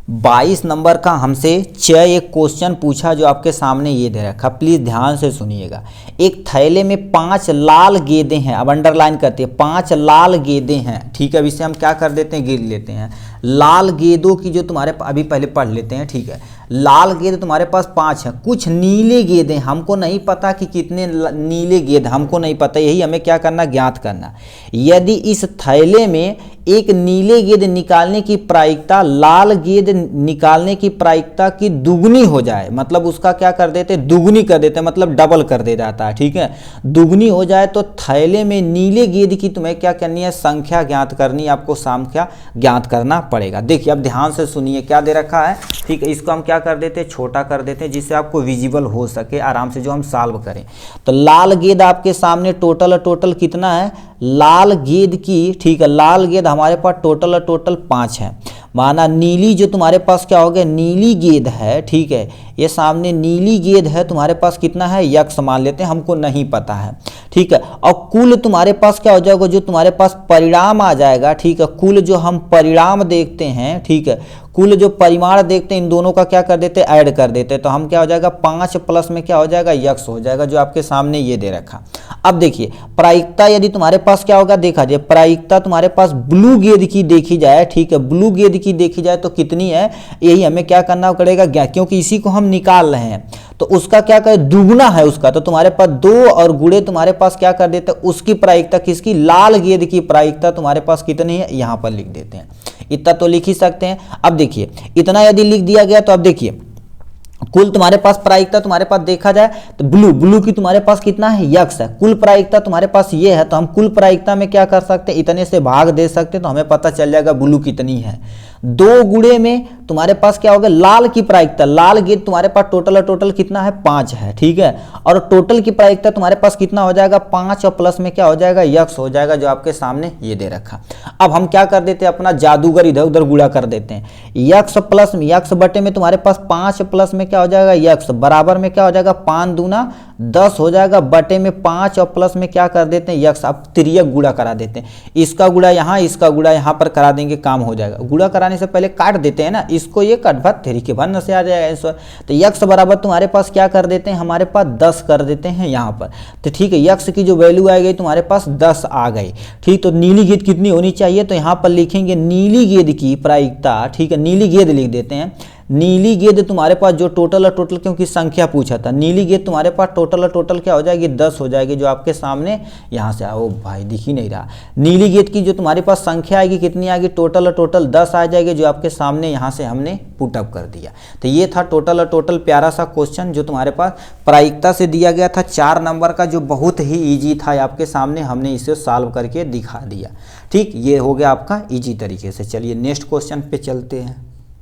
22 number का हमसे एक क्वेश्चन पूछा जो आपके सामने ये दे रखा, प्लीज़ ध्यान से सुनिएगा। एक थैले में 5 लाल गेंदें हैं, अब अंडरलाइन करते हैं, 5 लाल गेंदें हैं, ठीक है। अब इसे हम क्या कर देते हैं, गिन लेते हैं। लाल गेंदों की जो तुम्हारे अभी पहले पढ़ लेते हैं, ठीक है। लाल गेंद तुम्हारे पास 5 हैं, कुछ नीले गेंदें, हमको नहीं पता कि कितने नीले गेंद, हमको नहीं पता, यही हमें क्या करना, ज्ञात करना। यदि इस थैले में एक नीले गेंद निकालने की प्रायिकता लाल गेंद निकालने की प्रायिकता की दुगनी हो जाए, मतलब उसका क्या कर देते, दुगनी कर देते, मतलब डबल कर दे जाता है, ठीक है। दुगनी हो जाए तो थैले में नीले गेंद की तुम्हें क्या करनी है, संख्या ज्ञात करनी, आपको संख्या ज्ञात करना पड़ेगा। देखिए अब ध्यान से सुनिए क्या दे रखा है, ठीक है। इसको हम क्या कर देते हैं, छोटा कर देते हैं, जिससे आपको विजिबल हो सके आराम से जो हम सॉल्व करें। तो लाल गेंद आपके सामने टोटल कितना है, लाल गेंद की, ठीक है, लाल गेंद हमारे पास टोटल 5 है। माना नीली जो तुम्हारे पास क्या हो गया, नीली गेंद है, ठीक है। ये सामने नीली गेंद है, तुम्हारे पास कितना है, यक्स मान लेते हैं, हमको नहीं पता है, ठीक है। और कुल तुम्हारे पास क्या हो जाएगा, जो तुम्हारे पास परिणाम आ जाएगा, ठीक है। कुल जो हम परिणाम देखते हैं, ठीक है, कुल जो परिमाण देखते हैं, इन दोनों का क्या कर देते, ऐड कर देते, तो हम क्या हो जाएगा, 5 प्लस में क्या हो जाएगा, यक्स हो जाएगा, जो आपके सामने ये दे रखा। अब देखिए प्रायिकता यदि तुम्हारे पास क्या होगा, देखा जाए प्रायिकता तुम्हारे पास ब्लू गेंद की देखी जाए, ठीक है, ब्लू गेंद की देखी जाए तो कितनी है, यही हमें क्या करना पड़ेगा, क्योंकि इसी को हम निकाल रहे हैं, तो उसका क्या करें, दुगुना है उसका, तो तुम्हारे पास 2 और गुणे तुम्हारे पास क्या कर देते हैं, उसकी प्रायिकता, किसकी, लाल गेंद की प्रायिकता तुम्हारे पास कितनी है, यहां पर लिख देते हैं। इतना तो लिख ही सकते हैं। अब देखिए इतना यदि लिख दिया गया तो अब देखिए कुल तुम्हारे पास प्रायिकता तुम्हारे पास देखा जाए तो ब्लू की तुम्हारे पास कितना है, यक्स है। कुल प्रायिकता तुम्हारे पास ये है, तो हम कुल प्रायिकता में क्या कर सकते हैं, इतने से भाग दे सकते हैं, तो हमें पता चल जाएगा ब्लू कितनी है। 2 गुणे में तुम्हारे पास क्या होगा, लाल की प्रायिकता, लाल गेंद तुम्हारे पास टोटल कितना है, 5 है, ठीक है। और टोटल की प्रायिकता तुम्हारे पास कितना हो जाएगा, 5 और प्लस में क्या हो जाएगा, यक्स हो जाएगा, जो आपके सामने ये दे रखा। अब हम क्या कर देते हैं, अपना जादूगर इधर उधर गुणा कर देते हैं। यक्स प्लस में, यक्स बटे में तुम्हारे पास 5 प्लस में क्या हो जाएगा, यक्स, बराबर में क्या हो जाएगा, 5 दूना 10 हो जाएगा, बटे में 5 और प्लस में क्या कर देते हैं, यक्स। अब तिर्यक गुणा करा देते हैं, इसका गुणा यहाँ, इसका गुणा यहाँ पर करा देंगे, काम हो जाएगा। गुणा कराने से पहले काट देते हैं ना, इसको ये कट भत तेरी के भन से आ जाएगा आंसर। तो यक्स बराबर तुम्हारे पास क्या कर देते हैं, हमारे पास 10 कर देते हैं यहाँ पर, तो ठीक है। यक्स की जो वैल्यू आ गई तुम्हारे पास 10 आ गई, ठीक। तो नीली गेंद कितनी होनी चाहिए, तो यहाँ पर लिखेंगे नीली गेंद की प्रायिकता, ठीक है, नीली गेंद लिख देते हैं। नीली गेंद तुम्हारे पास जो टोटल क्योंकि संख्या पूछा था, नीली गेंद तुम्हारे पास टोटल क्या हो जाएगी, 10 हो जाएगी, जो आपके सामने यहाँ से आओ भाई दिख ही नहीं रहा। नीली गेंद की जो तुम्हारे पास संख्या आएगी कितनी आएगी, टोटल 10 आ जाएगी, जो आपके सामने यहाँ से हमने पुटअप कर दिया। तो ये था टोटल प्यारा सा क्वेश्चन जो तुम्हारे पास प्रायिकता से दिया गया था, 4 नंबर का, जो बहुत ही ईजी था आपके सामने, हमने इसे सॉल्व करके दिखा दिया, ठीक। ये हो गया आपका ईजी तरीके से। चलिए नेक्स्ट क्वेश्चन पे चलते हैं।